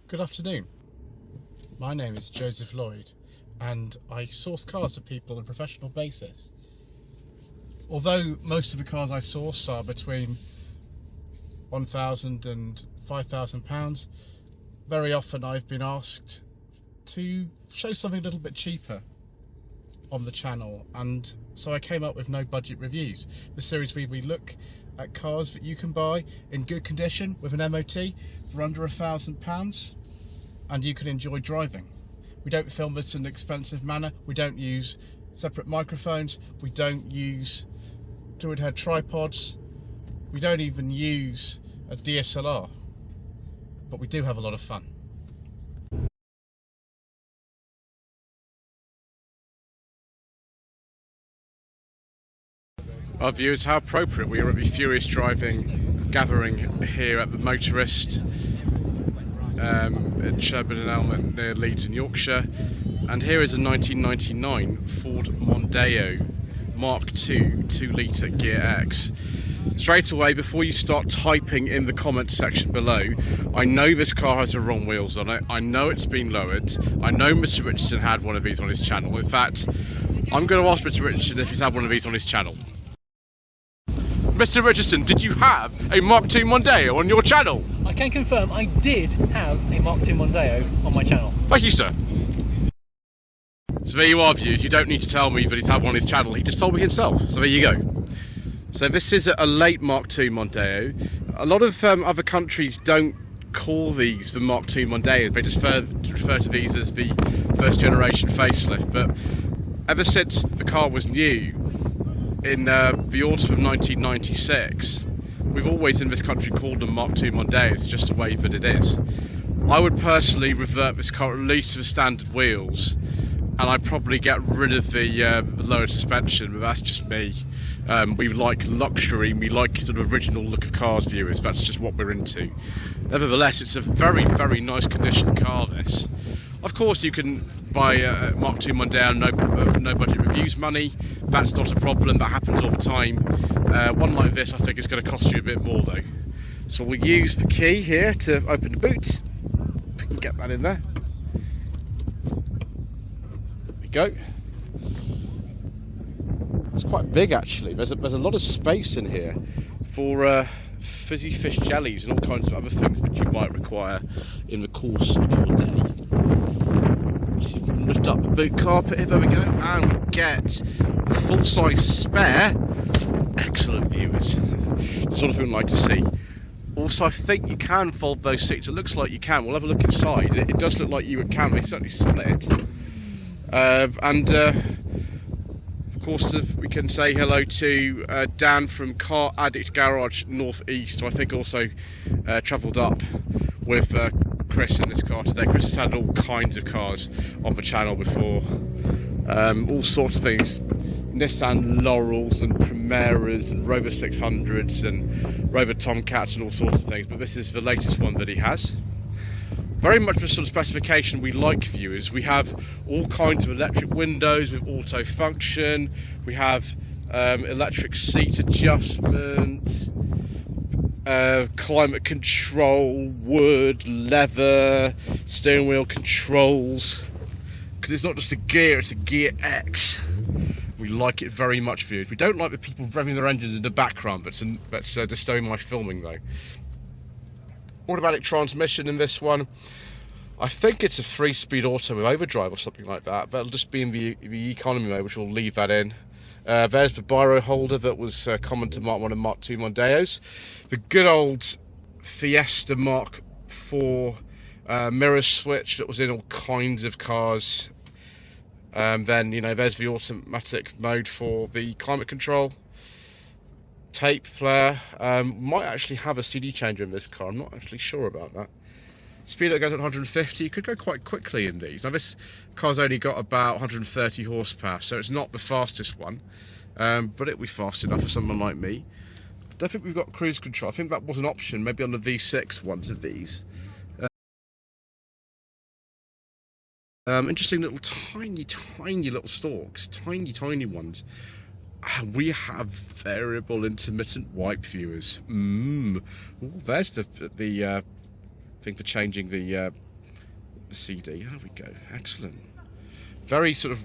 Good afternoon. My name is Joseph Lloyd and I source cars for people on a professional basis. Although most of the cars I source are between £1,000 and £5,000, very often I've been asked to show something a little bit cheaper on the channel, and so I came up with No Budget Reviews, the series where we look at cars that you can buy in good condition with an MOT for under £1,000 and you can enjoy driving. We don't film this in an expensive manner, we don't use separate microphones, we don't use dual head tripods, we don't even use a DSLR, but we do have a lot of fun. Our viewers, how appropriate we are at the Furiousdriving gathering here at the Motorist at Sherburn and Elmet near Leeds in Yorkshire, and here is a 1999 Ford Mondeo Mark II 2-litre Ghia X. Straight away, before you start typing in the comment section below, I know this car has the wrong wheels on it, I know it's been lowered, I know Mr Richardson had one of these on his channel. In fact, I'm going to ask Mr Richardson if he's had one of these on his channel. Mr Richardson, did you have a Mark II Mondeo on your channel? I can confirm I did have a Mark II Mondeo on my channel. Thank you, sir. So there you are, viewers. You don't need to tell me that he's had one on his channel. He just told me himself. So there you go. So this is a late Mark II Mondeo. A lot of other countries don't call these the Mark II Mondeos. They just refer to these as the first generation facelift. But ever since the car was new, in the autumn of 1996, we've always in this country called them Mark II Mondeos, just the way that it is. I would personally revert this car at least to the standard wheels, and I'd probably get rid of the lowered suspension, but that's just me. We like luxury, we like sort of original look of cars, viewers, that's just what we're into. Nevertheless, it's a very, very nice condition car, this. Of course, you can buy a Mark II Mondeo for no budget reviews money. That's not a problem, that happens all the time. One like this I think is going to cost you a bit more though. So we'll use the key here to open the boot. If we can get that in there. There we go. It's quite big actually. There's a lot of space in here for fizzy fish jellies and all kinds of other things that you might require in the course of your day. So you can lift up the boot carpet, there we go, and we get a full-size spare. Excellent, viewers. The sort of thing I'd like to see. Also, I think you can fold those seats. It looks like you can. We'll have a look inside. It does look like you can. They certainly split. Of course, we can say hello to Dan from Car Addict Garage North East, who I think also travelled up with Chris in this car today. Chris has had all kinds of cars on the channel before, all sorts of things, Nissan Laurels and Primeras and Rover 600s and Rover Tomcats and all sorts of things, but this is the latest one that he has. Very much the sort of specification we like, viewers. We have all kinds of electric windows with auto function, we have electric seat adjustment, climate control, wood, leather, steering wheel controls, because it's not just a Ghia, it's a Ghia X. We like it very much, viewers. We don't like the people revving their engines in the background, that's disturbing my filming though. Automatic transmission in this one. I think it's a 3-speed auto with overdrive or something like that. That'll just be in the economy mode, which we'll leave that in. There's the biro holder that was common to one of Mark II Mondeos. The good old Fiesta Mark IV mirror switch that was in all kinds of cars. Then, you know, there's the automatic mode for the climate control. Tape player. Might actually have a CD changer in this car, I'm not actually sure about that. Speed that goes at 150, you could go quite quickly in these. Now this car's only got about 130 horsepower, so it's not the fastest one, but it'll be fast enough for someone like me. I don't think we've got cruise control. I think that was an option, maybe on the V6 ones of these. Interesting little tiny little stalks, tiny ones. We have variable intermittent wipe, viewers. Ooh, there's the thing for changing the the CD. There we go. Excellent. Very sort of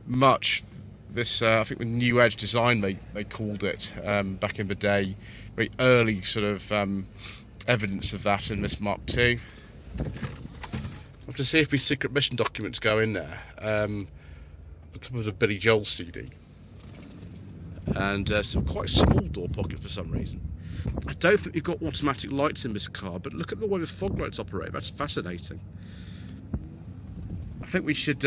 much this, I think the New Edge design they called it back in the day. Very early sort of evidence of that in this Mark II. I'll have to see if these secret mission documents go in there. On top of the Billy Joel CD. And some quite small door pocket for some reason. I don't think you've got automatic lights in this car, but look at the way the fog lights operate. That's fascinating. I think we should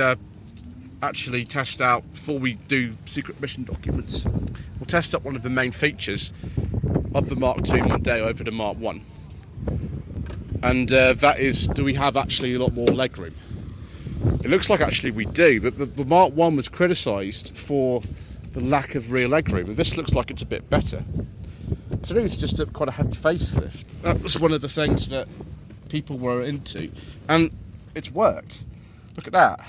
actually test out, before we do secret mission documents, we'll test up one of the main features of the Mark II Mondeo over the Mark I. And that is, do we have actually a lot more legroom? It looks like actually we do, but the Mark I was criticised for the lack of rear legroom, and this looks like it's a bit better. So it's just a quite a heavy facelift. That was one of the things that people were into, and it's worked. Look at that.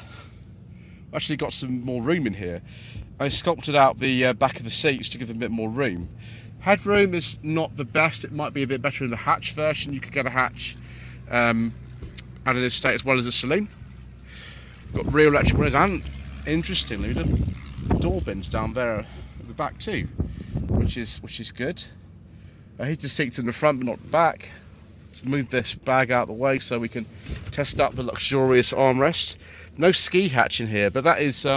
Actually got some more room in here. I sculpted out the back of the seats to give them a bit more room. Headroom is not the best. It might be a bit better in the hatch version. You could get a hatch and an estate as well as a saloon. Got rear electric windows, and interestingly, the door bins down there at the back too, which is good. Heated seats in the front but not the back. Let's move this bag out of the way so we can test up the luxurious armrest. No ski hatch in here, but that is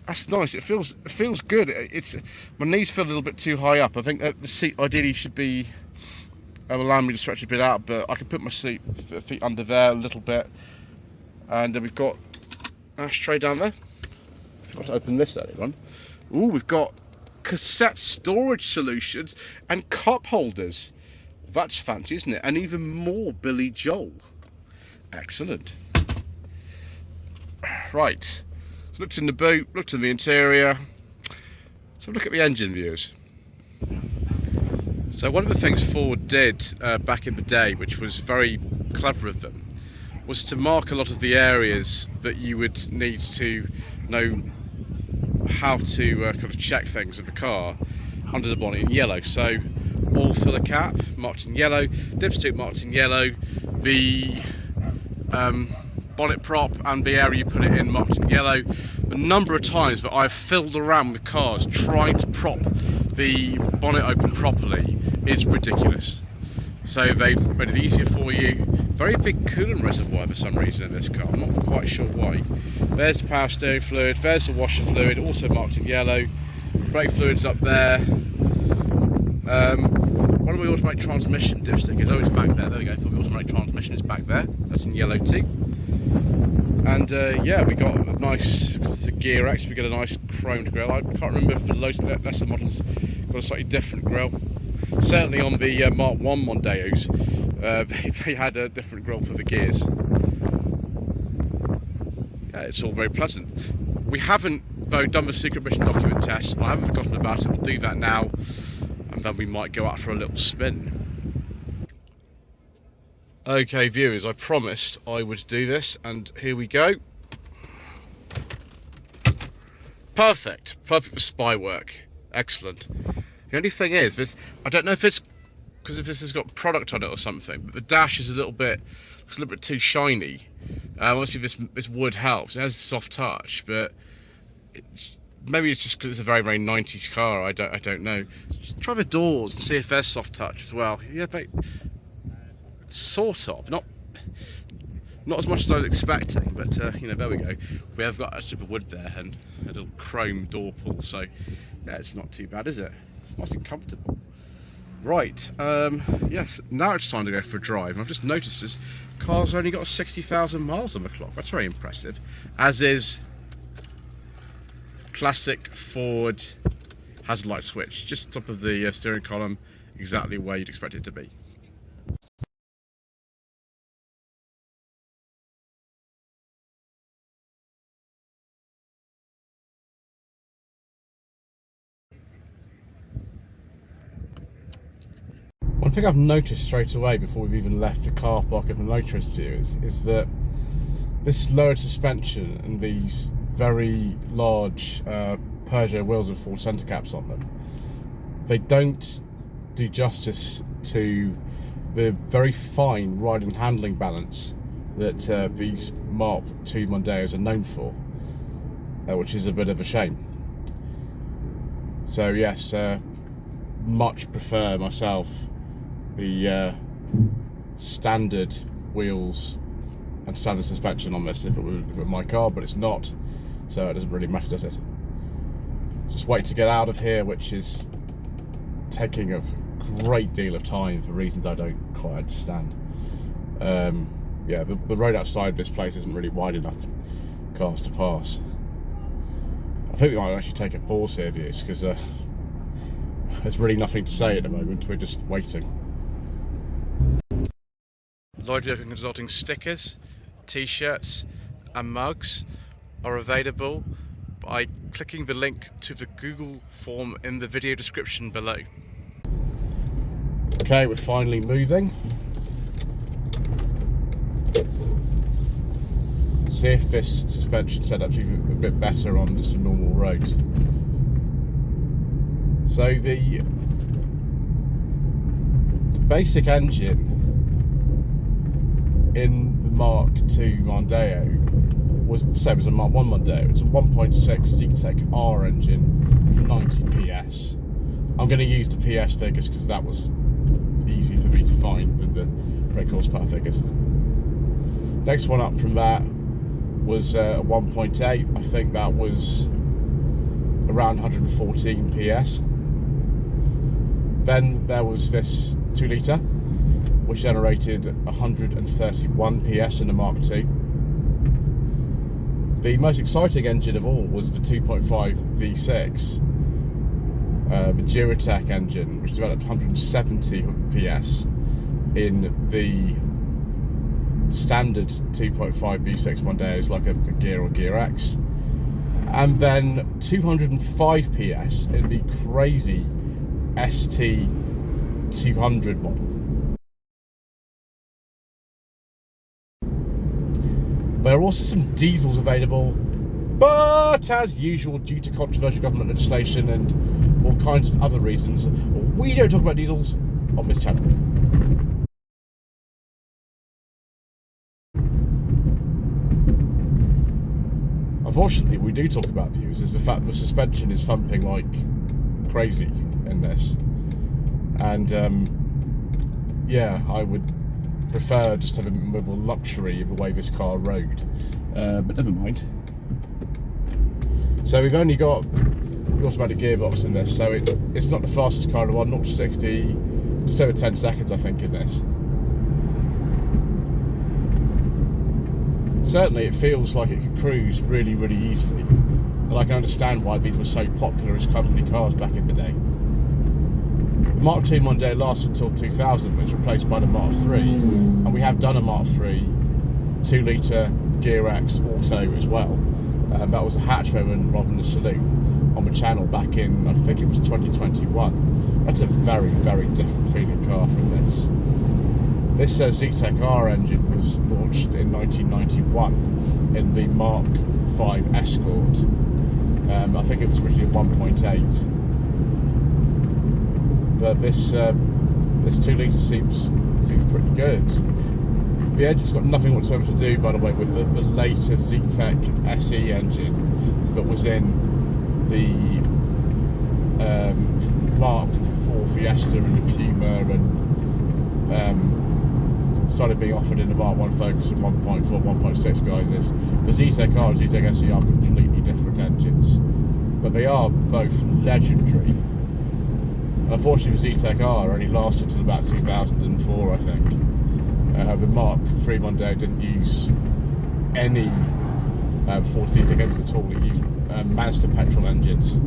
that's nice. It feels good. It's my knees feel a little bit too high up. I think that the seat ideally should be allowing me to stretch a bit out, but I can put my feet under there a little bit. And we've got an ashtray down there. I forgot to open this earlier on. Ooh, we've got cassette storage solutions and cup holders. That's fancy, isn't it? And even more Billy Joel. Excellent. Right. So looked in the boot, looked in the interior. So look at the engine views. So one of the things Ford did back in the day, which was very clever of them, was to mark a lot of the areas that you would need to know how to kind of check things of the car under the bonnet in yellow. So oil filler cap marked in yellow, dipstick marked in yellow, the bonnet prop and the area you put it in marked in yellow. The number of times that I've filled around with cars trying to prop the bonnet open properly is ridiculous. So they've made it easier for you. Very big coolant reservoir for some reason in this car, I'm not quite sure why. There's the power steering fluid, there's the washer fluid, also marked in yellow. Brake fluid's up there. One of the automatic transmission dipstick is always back there. There we go, the automatic transmission is back there. That's in yellow too. And yeah, we got a nice Ghia X, we got a nice chromed grille. I can't remember if the lesser models got a slightly different grille. Certainly on the Mark I Mondeos, they had a different grille for the gears. Yeah, it's all very pleasant. We haven't, though, done the secret mission document test. I haven't forgotten about it. We'll do that now, and then we might go out for a little spin. Okay, viewers, I promised I would do this, and here we go. Perfect. Perfect for spy work. Excellent. The only thing is, this, I don't know if it's because if this has got product on it or something, but the dash is looks a little bit too shiny. Obviously this wood helps. It has a soft touch, but maybe it's just because it's a very, very 90s car. I don't know. Just try the doors and see if there's soft touch as well. Yeah, they sort of not as much as I was expecting, but you know, there we go. We have got a strip of wood there and a little chrome door pull, so yeah, it's not too bad, is it? It's nice and comfortable. Right, yes, now it's time to go for a drive. And I've just noticed this car's only got 60,000 miles on the clock. That's very impressive. As is classic Ford hazard light switch, just top of the steering column, exactly where you'd expect it to be. One thing I've noticed straight away before we've even left the car park of the motorist view is that this lowered suspension and these very large Peugeot wheels with Ford centre caps on them, they don't do justice to the very fine ride and handling balance that these Mark II Mondeos are known for, which is a bit of a shame. So yes, much prefer myself the standard wheels and standard suspension on this if it were my car, but it's not, so it doesn't really matter, does it? Just wait to get out of here, which is taking a great deal of time for reasons I don't quite understand. Yeah, the road outside this place isn't really wide enough for cars to pass. I think we might actually take a pause here, viewers, because there's really nothing to say at the moment. We're just waiting. Lloyd Vehicle Consulting stickers, t-shirts and mugs are available by clicking the link to the Google form in the video description below. Okay, we're finally moving. See if this suspension setup's even a bit better on just a normal road. So the basic engine in the Mark II Mondeo was the same as a Mark I Mondeo. It's a 1.6 Zetec R engine with 90 PS. I'm going to use the PS figures because that was easy for me to find than the brake horsepower figures. Next one up from that was a 1.8. I think that was around 114 PS. Then there was this 2 litre, which generated 131 PS in the Mark II. The most exciting engine of all was the 2.5 V6, the Duratec engine, which developed 170 PS in the standard 2.5 V6 Mondeos like a Ghia or Ghia X, and then 205 PS in the crazy ST 200 model. There are also some diesels available, but as usual, due to controversial government legislation and all kinds of other reasons, we don't talk about diesels on this channel. Unfortunately, we do talk about views is the fact that the suspension is thumping like crazy in this, and yeah, I would prefer just to have a bit more luxury of the way this car rode, but never mind. So we've only got the automatic gearbox in this, so it's not the fastest car in the world. 0 to 60 just over 10 seconds I think in this. Certainly it feels like it could cruise really, really easily, and I can understand why these were so popular as company cars back in the day. The Mark II Mondeo lasted until 2000, when it was replaced by the Mark III, and we have done a Mark III 2 litre Ghia X Auto as well. That was a hatch variant rather than a saloon on the channel back in, I think it was 2021. That's a very, very different feeling car from this. This Zetec R engine was launched in 1991 in the Mark V Escort. I think it was originally 1.8. But this 2 litre seems pretty good. The engine's got nothing whatsoever to do, by the way, with the later Zetec SE engine that was in the Mark IV Fiesta and the Puma, and started being offered in the Mark I Focus and 1.4, 1.6 guises. The Zetec R and Zetec SE are completely different engines, but they are both legendary. Unfortunately, the Zetec R only lasted till about 2004, I think. The Mark III Mondeo didn't use any Ford Zetec engines at all. It used Mazda petrol engines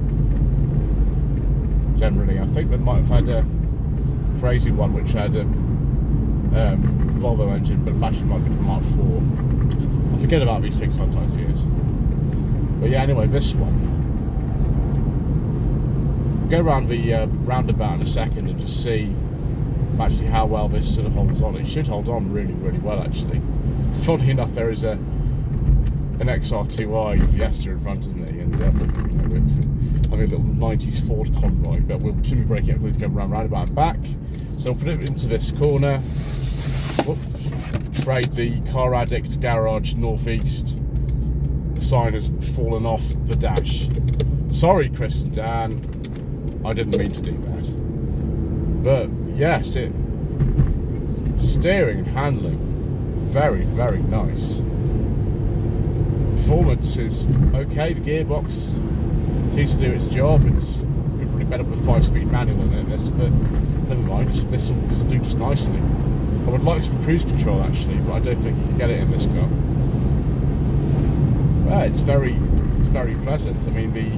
generally. I think they might have had a crazy one which had a Volvo engine, but actually might be the Mark IV. I forget about these things sometimes, viewers. But yeah, anyway, this one. Go around the roundabout in a second and just see actually how well this sort of holds on. It should hold on really, really well actually. Funnily enough, there is an XR2i Fiesta in front of me, and we're having a little 90s Ford convoy, but we'll soon be breaking up. We're going to go around roundabout and back. So we'll put it into this corner. Whoop. afraid the Car Addict Garage Northeast sign has fallen off the dash. Sorry, Chris and Dan, I didn't mean to do that. But yes, steering and handling, very, very nice. Performance is okay. The gearbox seems to do its job. It's probably better with a 5-speed manual than this, but never mind. This will do just nicely. I would like some cruise control actually, but I don't think you can get it in this car. Yeah, it's very pleasant. I mean, the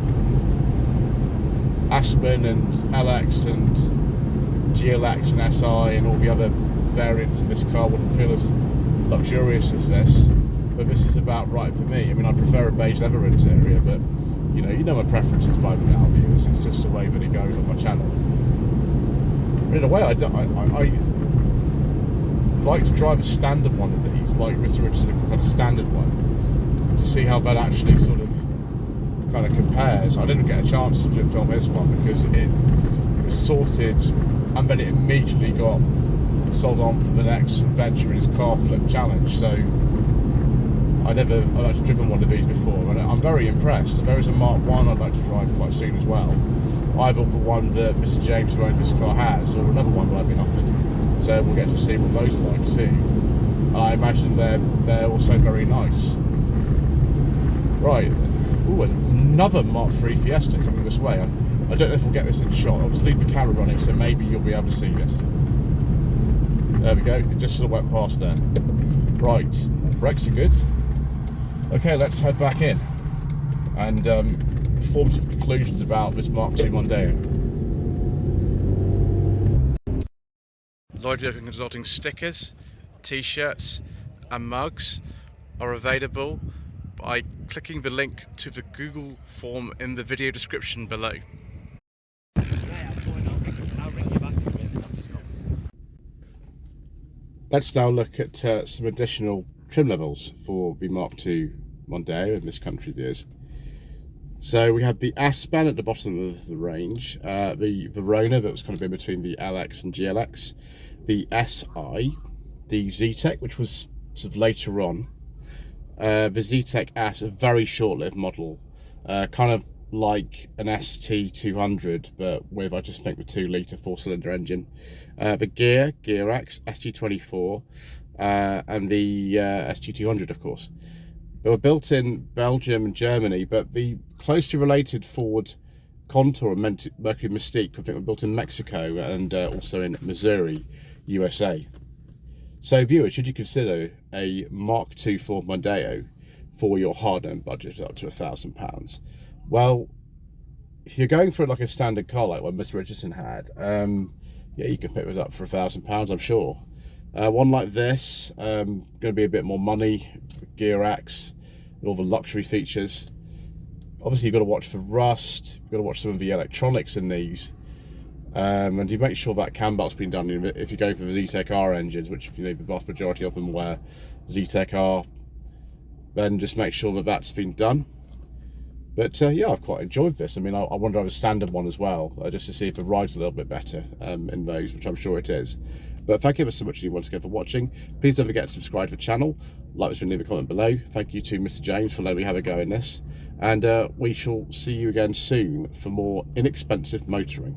Aspen and LX and GLX and SI and all the other variants of this car wouldn't feel as luxurious as this, but this is about right for me. I mean, I prefer a beige leather interior, but you know my preferences by now, viewers. It's just the way that it goes on my channel. But in a way, I like to drive a standard one of these, like Mr Richardson kind of standard one, to see how that actually sort of kind of compares. I didn't get a chance to film this one because it was sorted and then it immediately got sold on for the next venture in his car flip challenge. So I've actually driven one of these before and I'm very impressed. And there is a Mark I I'd like to drive quite soon as well. Either the one that Mr James who owns this car has, or another one that I've been offered. So we'll get to see what those are like too. I imagine they're also very nice. Right, ooh, another Mark III Fiesta coming this way. I don't know if we'll get this in shot. I'll just leave the camera running so maybe you'll be able to see this. There we go, it just sort of went past there. Right, brakes are good. Okay, let's head back in and form some conclusions about this Mark II Mondeo. Lloyd Vehicle Consulting stickers, t-shirts and mugs are available by clicking the link to the Google form in the video description below. Let's now look at some additional trim levels for the Mark II Mondeo in this country, viewers. So we have the Aspen at the bottom of the range, the Verona that was kind of in between the LX and GLX, the SI, the Z-Tech, which was sort of later on, the Z-Tech S, a very short-lived model, kind of like an ST200, but with, I just think, the 2-litre 4-cylinder engine. The Ghia X ST24, and the ST200, of course. They were built in Belgium and Germany, but the closely related Ford Contour and Mercury Mystique, I think, were built in Mexico and also in Missouri, USA. So viewers, should you consider a Mark II Ford Mondeo for your hard-earned budget up to £1,000? Well, if you're going for like a standard car like what Mr Richardson had, yeah, you can pick this up for £1,000, I'm sure. One like this, going to be a bit more money, Ghia X, and all the luxury features. Obviously, you've got to watch for rust, you've got to watch some of the electronics in these, and you make sure that cam belt's been done. If you're going for the Z-Tech R engines, which the vast majority of them were Z-Tech R, then just make sure that that's been done. But yeah, I've quite enjoyed this. I mean, I want to have a standard one as well, just to see if the ride's a little bit better in those, which I'm sure it is. But thank you ever so much once again for watching. Please don't forget to subscribe to the channel, like this video, leave a comment below. Thank you to Mr James for letting me have a go in this. And we shall see you again soon for more inexpensive motoring.